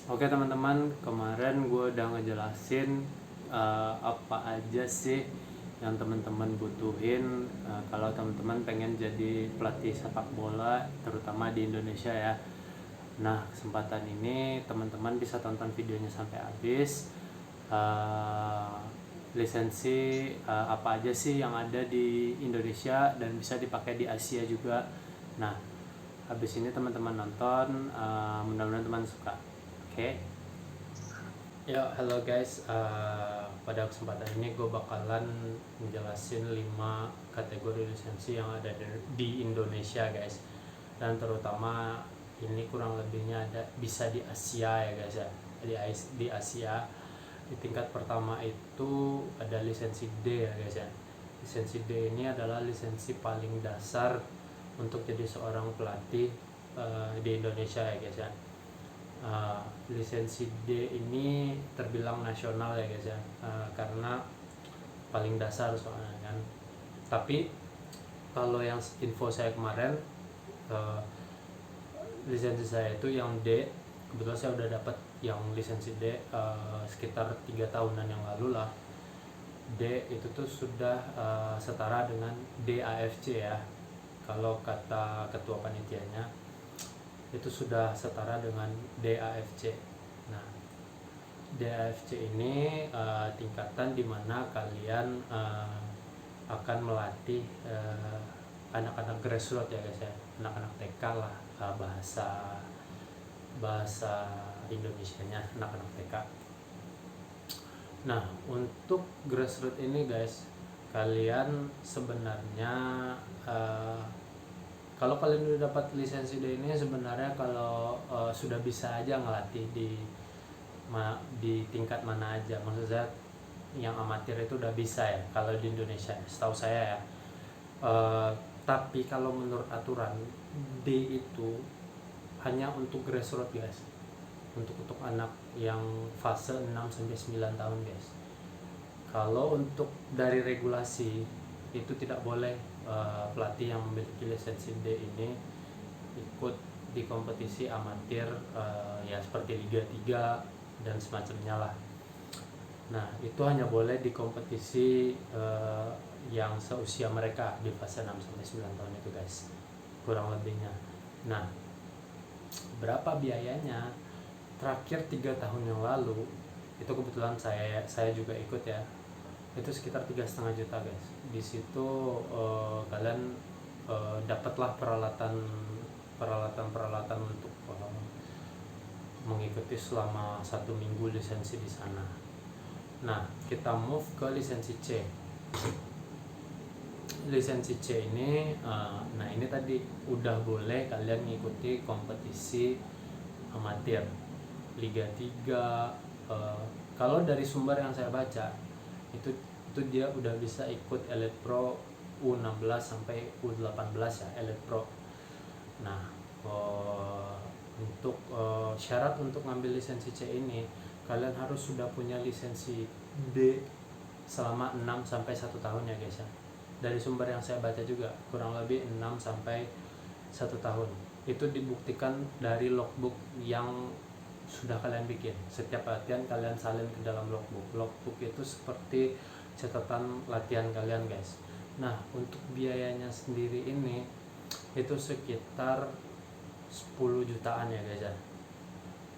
Oke teman-teman, kemarin gue udah ngejelasin apa aja sih yang teman-teman butuhin kalau teman-teman pengen jadi pelatih sepak bola, terutama di Indonesia ya. Nah, kesempatan ini teman-teman bisa tonton videonya sampai habis. Lisensi apa aja sih yang ada di Indonesia dan bisa dipakai di Asia juga. Nah, habis ini teman-teman nonton, mudah-mudahan teman suka. Oke. Ya, halo guys. Pada kesempatan ini gue bakalan menjelasin 5 kategori lisensi yang ada di Indonesia, guys. Dan terutama ini kurang lebihnya ada bisa di Asia ya, guys ya. Di Asia di tingkat pertama itu ada lisensi D ya, guys ya. Lisensi D ini adalah lisensi paling dasar untuk jadi seorang pelatih di Indonesia ya, guys ya. Lisensi D ini terbilang nasional ya guys ya, karena paling dasar soalnya kan. Tapi kalau yang info saya kemarin, lisensi saya itu yang D, kebetulan saya udah dapat yang lisensi D sekitar 3 tahunan yang lalu lah. D itu tuh sudah setara dengan DAFC ya, kalau kata ketua panitianya itu sudah setara dengan DAFC. Nah, DAFC ini tingkatan di mana kalian akan melatih anak-anak grassroots ya guys ya, anak-anak TK lah, bahasa Indonesianya anak-anak TK. Nah, untuk grassroots ini guys, kalian sebenarnya kalau kalian udah dapat lisensi D ini sebenarnya kalau sudah bisa aja ngelatih di tingkat mana aja. Maksud saya yang amatir itu udah bisa ya kalau di Indonesia, setahu saya ya. Tapi kalau menurut aturan D itu hanya untuk grassroots guys, untuk anak yang fase 6 sampai 9 tahun guys. Kalau untuk dari regulasi itu tidak boleh pelatih yang memiliki lisensi D ini ikut di kompetisi amatir ya seperti Liga 3 dan semacamnya lah. Nah, itu hanya boleh di kompetisi yang seusia mereka di fase 6 sampai 9 tahun itu guys, kurang lebihnya. Nah, berapa biayanya? Terakhir 3 tahun yang lalu itu kebetulan saya juga ikut ya, itu sekitar 3,5 juta guys. Di situ kalian dapatlah peralatan untuk mengikuti selama 1 minggu lisensi di sana. Nah, kita move ke lisensi C. Lisensi C ini, nah ini tadi udah boleh kalian ngikuti kompetisi amatir Liga 3. Kalau dari sumber yang saya baca itu dia udah bisa ikut Elite Pro U16 sampai U18 ya, Elite Pro. Nah, untuk syarat untuk ngambil lisensi C ini kalian harus sudah punya lisensi D selama 6 sampai 1 tahun ya guys ya. Dari sumber yang saya baca juga kurang lebih 6 sampai 1 tahun. Itu dibuktikan dari logbook yang sudah kalian bikin. Setiap latihan kalian salin ke dalam logbook. Logbook itu seperti catatan latihan kalian guys. Nah, untuk biayanya sendiri ini itu sekitar 10 jutaan ya guys ya.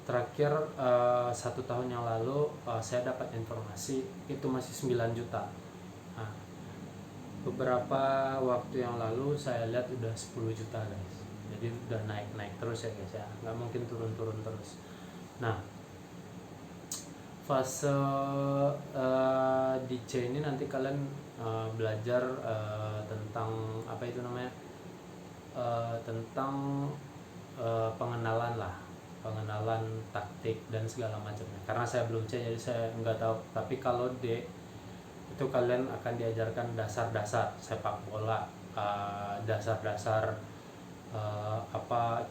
Terakhir 1 tahun yang lalu saya dapat informasi itu masih 9 juta. Nah, beberapa waktu yang lalu saya lihat udah 10 juta guys. Jadi udah naik terus ya guys ya, nggak mungkin turun terus. Nah, fase di C ini nanti kalian belajar tentang apa itu namanya, tentang pengenalan taktik dan segala macamnya. Karena saya belum C jadi saya nggak tahu. Tapi kalau D itu kalian akan diajarkan dasar-dasar sepak bola, dasar-dasar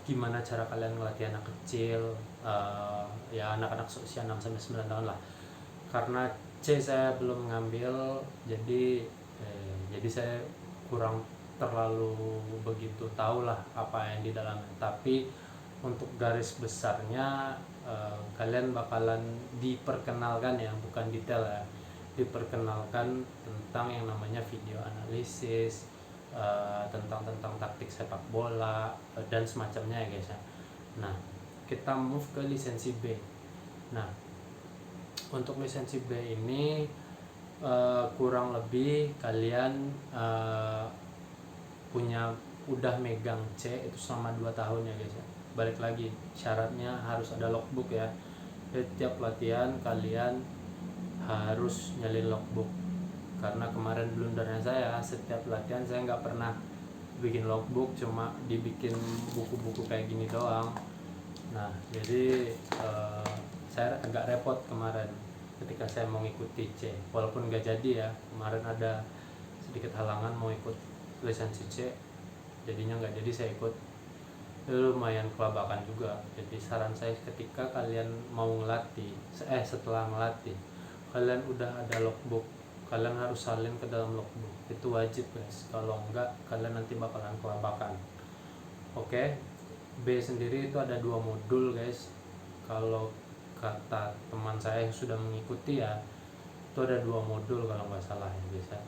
gimana cara kalian melatih anak kecil, ya anak-anak usia 6 sampai 9 tahun lah. Karena C saya belum ngambil, jadi saya kurang terlalu begitu tahu lah apa yang di dalamnya. Tapi untuk garis besarnya kalian bakalan diperkenalkan ya, bukan detail ya, diperkenalkan tentang yang namanya video analisis, tentang taktik sepak bola dan semacamnya ya guys ya. Nah, kita move ke lisensi B. Nah, untuk lisensi B ini kurang lebih kalian udah megang C itu selama 2 tahun ya guys ya. Balik lagi, syaratnya harus ada logbook ya. Di tiap latihan kalian harus nyalin logbook, karena kemarin blundernya saya, setiap latihan saya nggak pernah bikin logbook, cuma dibikin buku-buku kayak gini doang. Nah, jadi saya agak repot kemarin ketika saya mau ngikuti C, walaupun nggak jadi ya. Kemarin ada sedikit halangan mau ikut lisensi C, jadinya nggak jadi saya ikut. Itu lumayan kelabakan juga. Jadi saran saya, ketika kalian mau ngelatih, setelah ngelatih kalian udah ada logbook, kalian harus salin ke dalam logbook, itu wajib guys. Kalau enggak kalian nanti bakalan kelabakan. Oke. B sendiri itu ada 2 modul guys. Kalau kata teman saya yang sudah mengikuti ya, itu ada 2 modul kalau nggak salah ya guys ya.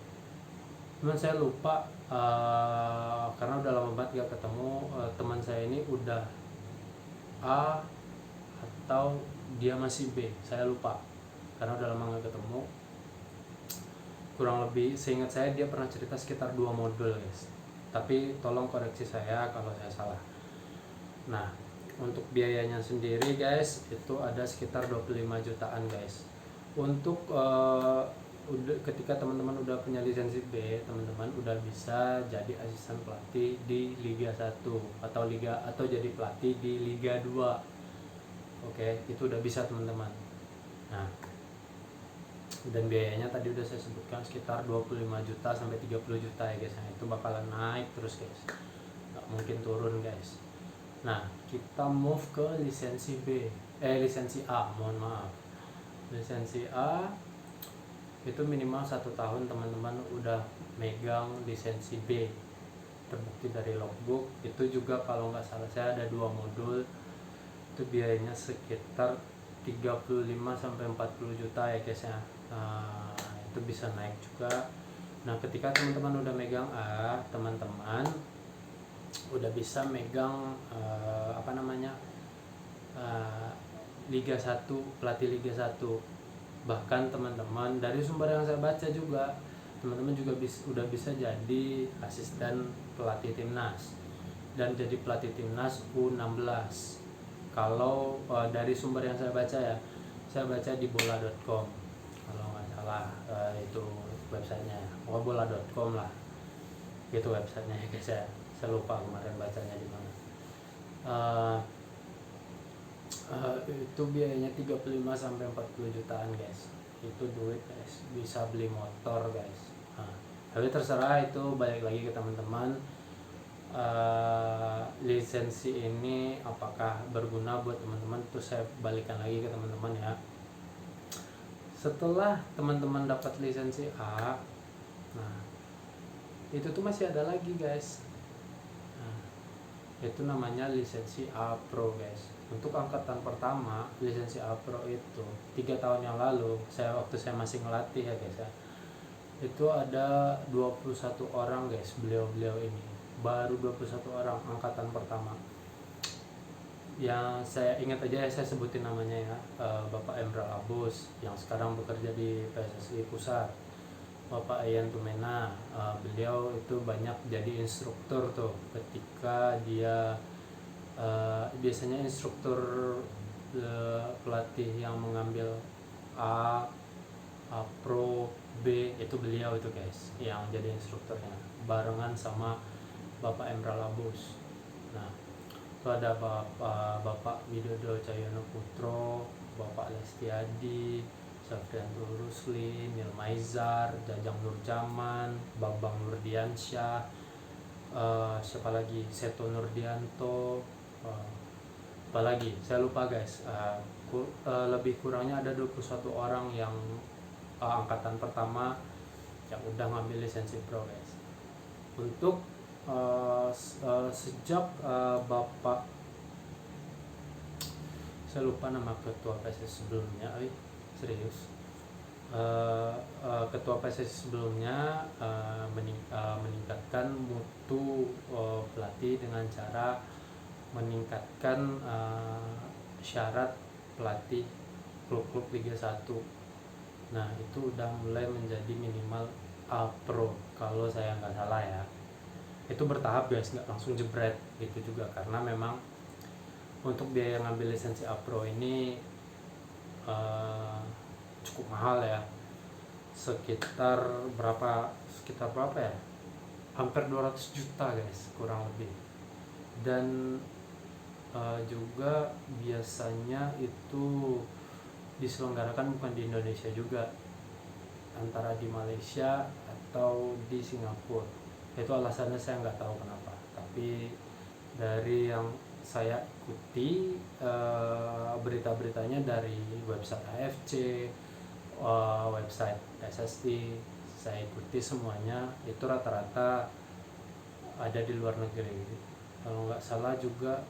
Cuman saya lupa karena udah lama banget gak ketemu. Teman saya ini udah A atau dia masih B, saya lupa karena udah lama gak ketemu. Kurang lebih seingat saya dia pernah cerita sekitar 2 modul guys, tapi tolong koreksi saya kalau saya salah. Nah, untuk biayanya sendiri guys itu ada sekitar 25 jutaan guys. Untuk ketika teman-teman udah punya lisensi B, teman-teman udah bisa jadi asisten pelatih di Liga 1 atau jadi pelatih di Liga 2. Oke, itu udah bisa teman-teman. Nah, dan biayanya tadi udah saya sebutkan sekitar 25 juta sampai 30 juta ya guys. Nah, itu bakalan naik terus guys, nggak mungkin turun guys. Nah, kita move ke lisensi A, mohon maaf. Lisensi A itu minimal 1 tahun teman-teman udah megang lisensi B, terbukti dari logbook. Itu juga kalau nggak salah saya ada 2 modul, itu biayanya sekitar 35 sampai 40 juta ya guys ya. Itu bisa naik juga. Nah, ketika teman-teman udah megang A, teman-teman udah bisa megang Liga 1, pelatih Liga 1. Bahkan teman-teman dari sumber yang saya baca juga, teman-teman juga udah bisa jadi asisten pelatih timnas dan jadi pelatih timnas U16. Kalau dari sumber yang saya baca ya, saya baca di bola.com kalau nggak salah, itu websitenya, bola.com lah, itu websitenya ya guys ya. Saya lupa kemarin bacanya di mana. Itu biayanya 35 sampai 40 jutaan guys. Itu duit guys, bisa beli motor guys. Tapi terserah, itu balik lagi ke teman-teman. Lisensi ini apakah berguna buat teman-teman, itu saya balikan lagi ke teman-teman ya. Setelah teman-teman dapat lisensi A, nah itu tuh masih ada lagi guys. Itu namanya lisensi A Pro guys. Untuk angkatan pertama lisensi A Pro itu 3 tahun yang lalu, waktu saya masih ngelatih ya guys ya, itu ada 21 orang guys. Beliau ini baru 21 orang angkatan pertama. Yang saya ingat aja ya, saya sebutin namanya ya, Bapak Emral Abus yang sekarang bekerja di PSSI Pusat, Bapak Ian Tumena. Beliau itu banyak jadi instruktur tuh ketika dia biasanya instruktur pelatih yang mengambil A Pro, B, itu beliau itu guys yang jadi instrukturnya barengan sama Bapak Emral Abus. Nah, itu ada Bapak Widodo Cahyono Putro, Bapak Lestiadi, Safrianto Rusli, Nil Maizar, Jajang Nurjaman, Bambang Nurdiansyah, siapa lagi, Seto Nurdianto, apalagi saya lupa guys. Lebih kurangnya ada 21 orang yang angkatan pertama yang udah ngambil lisensi pro guys. Untuk sejak Bapak saya lupa nama ketua PSSI sebelumnya, serius. Ketua PSSI sebelumnya meningkatkan mutu pelatih dengan cara meningkatkan syarat pelatih klub-klub Liga 1. Nah itu udah mulai menjadi minimal A Pro kalau saya nggak salah ya. Itu bertahap guys, nggak langsung jebret gitu juga, karena memang untuk biaya ngambil lisensi A Pro ini cukup mahal ya, sekitar berapa ya, hampir 200 juta guys kurang lebih. Dan juga biasanya itu diselenggarakan bukan di Indonesia juga, antara di Malaysia atau di Singapura. Itu alasannya saya nggak tahu kenapa, tapi dari yang saya ikuti berita-beritanya dari website AFC, website SSI, saya ikuti semuanya itu rata-rata ada di luar negeri. Kalau nggak salah juga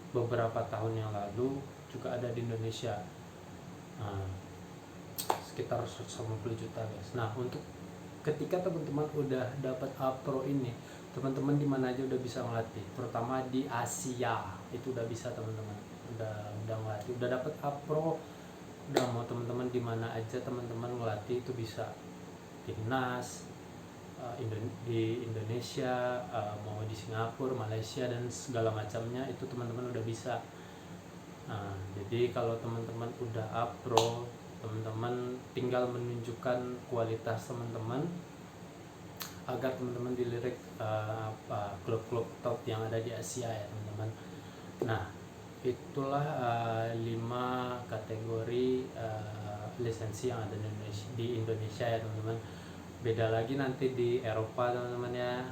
beberapa tahun yang lalu juga ada di Indonesia, sekitar 150 juta guys. Nah untuk ketika teman-teman udah dapat A Pro ini, teman-teman di mana aja udah bisa ngelatih, terutama di Asia itu udah bisa teman-teman, udah ngelatih, udah dapat A Pro, udah mau teman-teman di mana aja teman-teman ngelatih itu bisa. Timnas di Indonesia, mau di Singapura, Malaysia dan segala macamnya itu teman-teman udah bisa. Jadi kalau teman-teman udah A Pro, teman-teman tinggal menunjukkan kualitas teman-teman agar teman-teman dilirik klub-klub top yang ada di Asia ya teman-teman. Nah itulah 5 kategori lisensi yang ada di Indonesia ya teman-teman. Beda lagi nanti di Eropa teman-teman ya,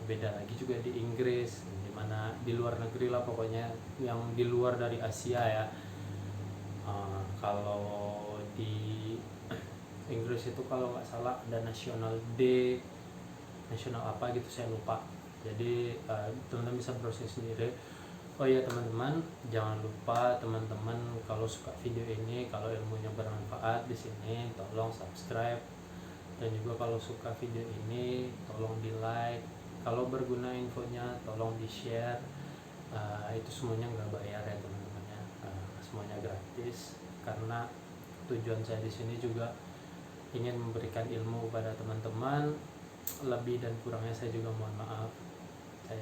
beda lagi juga di Inggris, dimana di luar negeri lah pokoknya, yang di luar dari Asia ya. Kalau di Inggris itu kalau nggak salah ada nasional D, nasional apa gitu saya lupa. Jadi teman-teman bisa browsing sendiri. Oh iya teman-teman, jangan lupa teman-teman kalau suka video ini, kalau ilmunya bermanfaat di sini, tolong subscribe. Dan juga kalau suka video ini tolong di like, kalau berguna infonya tolong di share. Itu semuanya nggak bayar ya teman-teman ya, semuanya gratis, karena tujuan saya di sini juga ingin memberikan ilmu kepada teman-teman. Lebih dan kurangnya saya juga mohon maaf. Saya